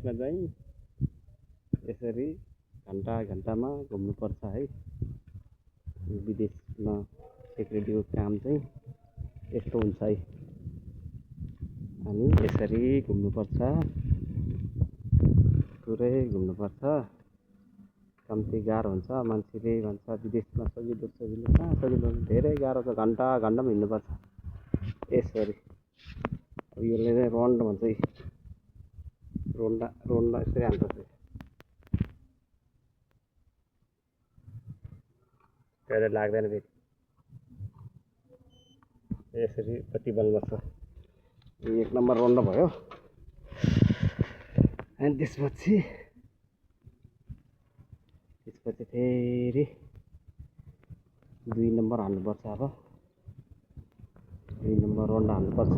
विदेशमा चाहिँ यसरी घन्टामा घुम्नुपर्छ है। विदेशमा सेक्युरिटीको काम चाहिँ यस्तो हुन्छ है। अनि यसरी घुम्नुपर्छ, पुरै घुम्नुपर्छ। कम्ती गाह्रो हुन्छ। मान्छेले भन्छ विदेशमा सजिलो कहाँ सजिलो, धेरै गाह्रो छ। घन्टामा हिँड्नुपर्छ यसरी। अब यसले चाहिँ रोन्ड भन्छ, रोन्डा यसरी हाल्नुपर्छ। त्यसले लाग्दैन फेरि। यसरी कति बल्नुपर्छ। 1 नम्बर रोन्ड भयो। अनि त्यसपछि फेरि 2 नम्बर हाल्नुपर्छ। अब 2 नम्बर रोन्ड हाल्नुपर्छ।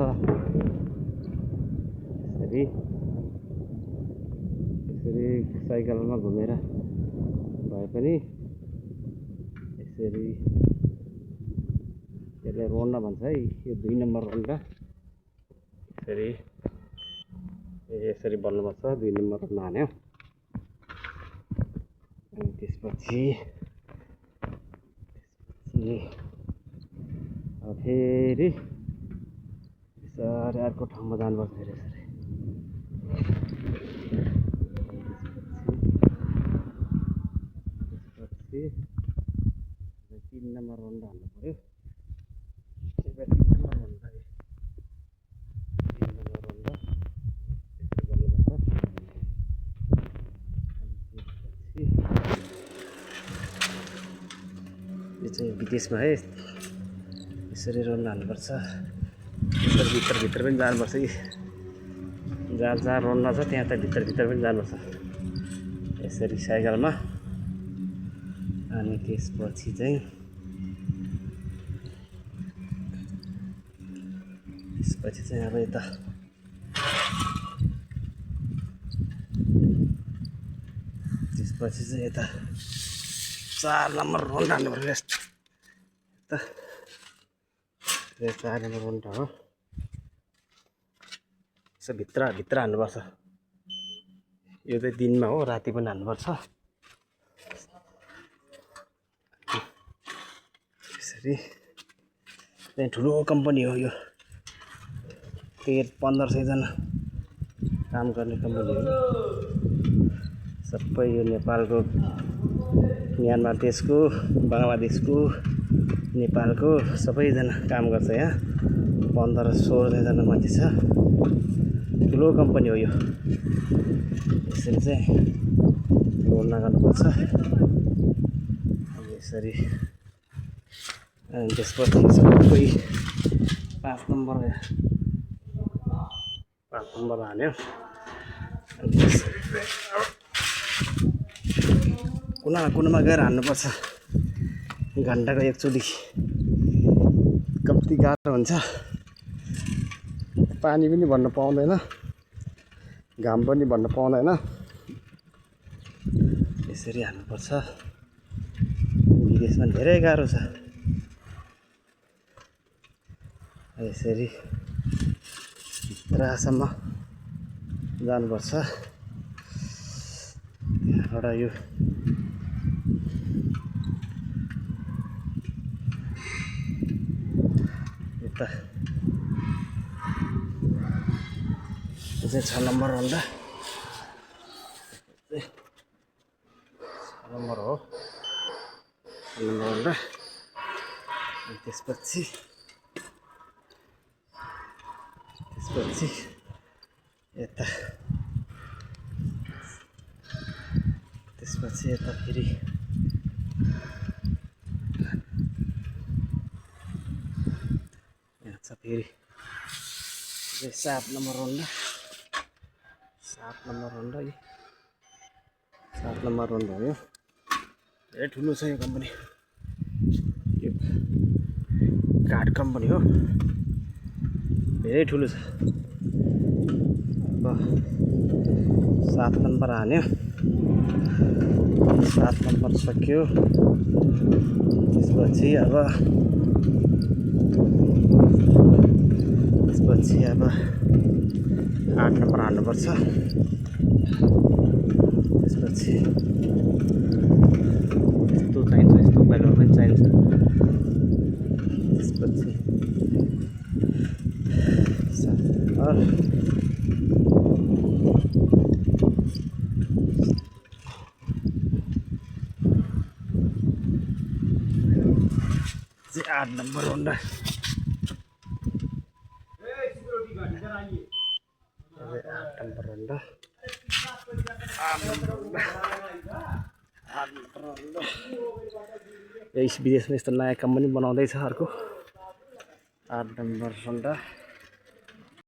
यसरी साइकलमा घुमेर भए पनि यसरी यसले रोन्ड भन्छ है। यो 2 नम्बर रोन्ड यसरी बल्नुपर्छ। 2 नम्बर रोन्ड हान्यो। अनि त्यसपछि फेरि यसरी अर्को ठाउँमा जानुपर्छ। फेरि यसरी 3 नम्बर रोन्ड हाल्नु पर्यो। 3 नम्बर रोन्ड यसरी बल्नुपर्छ। यो चाहिँ विदेशमा है, यसरी रोन्ड हाल्नुपर्छ। यसरी भित्र पनि जानुपर्छ कि जहाँ रोन्ड छ त्यहाँ त भित्र पनि जानुपर्छ यसरी साइकलमा। अनि त्यसपछि चाहिँ अब यता त्यसपछि चाहिँ यता 4 नम्बर रोन्ड हाल्नु पर्यो। यता 4 नम्बर रोन्ड हो। यसो भित्र हाल्नुपर्छ। यो चाहिँ दिनमा हो, राति पनि हाल्नुपर्छ। यसरी चाहिँ ठुलो कम्पनी हो यो। 1500 जना काम गर्ने कम्पनी हो। सबै यो नेपालको, म्यानमार देशको, बङ्गलादेशको, नेपालको सबैजना काम गर्छ यहाँ। 1500-16 जना मान्छे छ। ठुलो कम्पनी हो यो। यसरी चाहिँ रोन्ड गर्नुपर्छ। यसरी अनि त्यसपछि सबै 5 नम्बर हाल्यो। कुनामा गएर हाल्नुपर्छ। घन्टाको एकचोटि कम्ती गाह्रो हुन्छ। पानी पनि भन्न पाउँदैन, घाम पनि भन्न पाउँदैन। यसरी हाल्नुपर्छ। विदेशमा धेरै गाह्रो छ। यसरी भित्रसम्म जानुपर्छ। त्यहाँबाट यो यता यो चाहिँ 6 नम्बर रोन्ड। 6 नम्बर हो। 6 नम्बर रोन्ड। त्यसपछि यता फेरि यहाँ छ फेरि 7 नम्बर रोन्ड। 7 नम्बर रोन्ड है। 7 नम्बर रोन्ड हो यो। धेरै ठुलो छ यो कम्पनी। यो कार्ड कम्पनी हो, धेरै ठुलो छ। अब 7 नम्बर हान्यो। 7 नम्बर सक्यो। त्यसपछि अब 8 नम्बर हाल्नुपर्छ। त्यसपछि यस्तो चाहिन्छ, यस्तो बेलुन पनि चाहिन्छ। त्यसपछि चाहिँ 8 number Honda. 8 number Honda. 8 number Honda. यस विदेशमा यस्तो नयाँ काम पनि बनाउँदैछ अर्को। 8 नम्बर होन्डा।